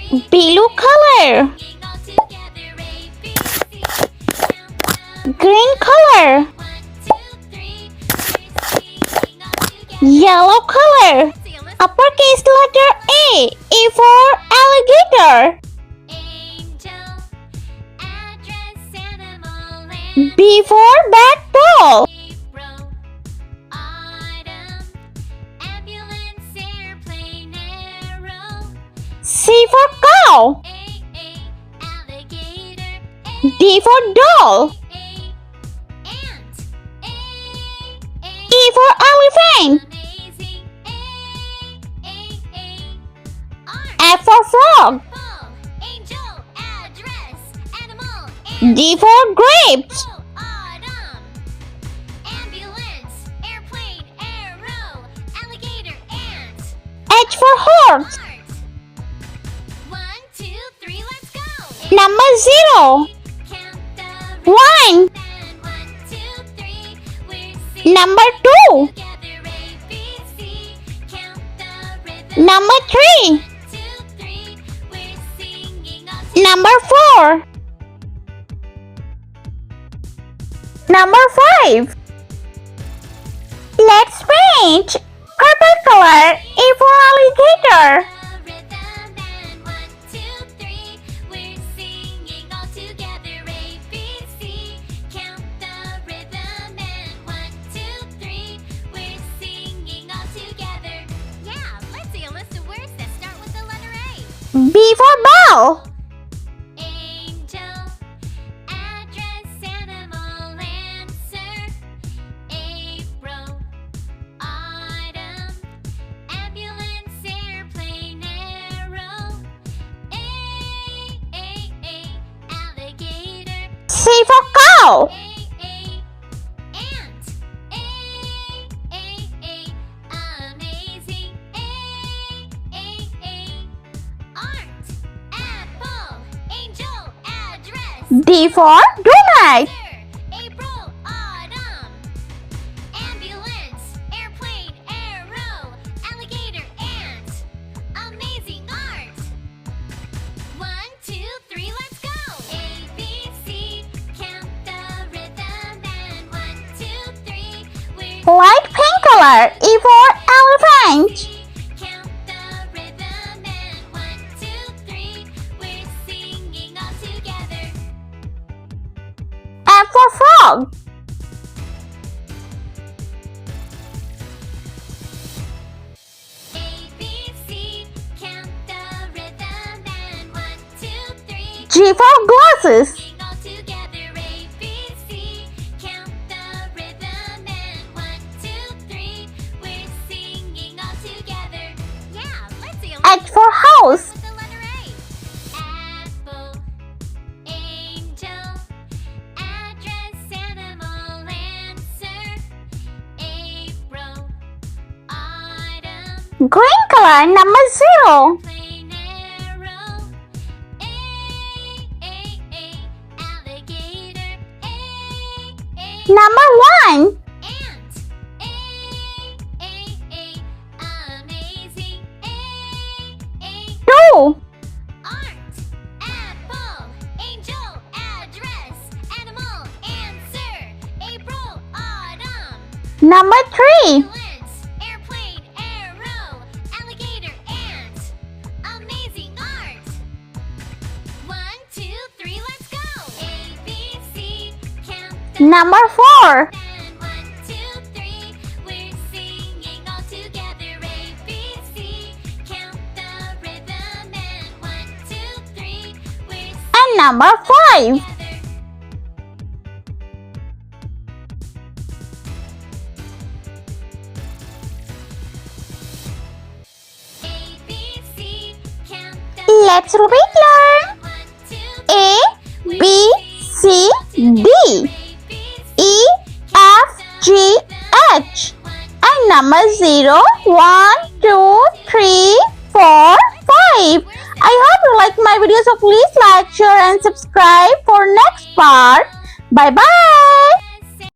Blue color. Green color. Yellow color. Uppercase letter A. A for alligator. B for bat ball. C for cow. D for doll. E for elephant. F for frog. G for grapes. H for horse. Number 0. 1. Number 2. Number 3. Number 4. Number 5. Let's paint. Purple color. A for alligator. B for ball. C for cow. D for donut. Light pink color. E for elephant. F for frog. G for glasses. H for house. Green color. Number 0. Number 1. Two. Number 3. Number 4. And number 5. Let's repeat learn. A, B, C, D, E, F, G, H. And number 0, 1, 2, 3, 4, 5. I hope you like my video, so please like, share and subscribe for next part. Bye bye.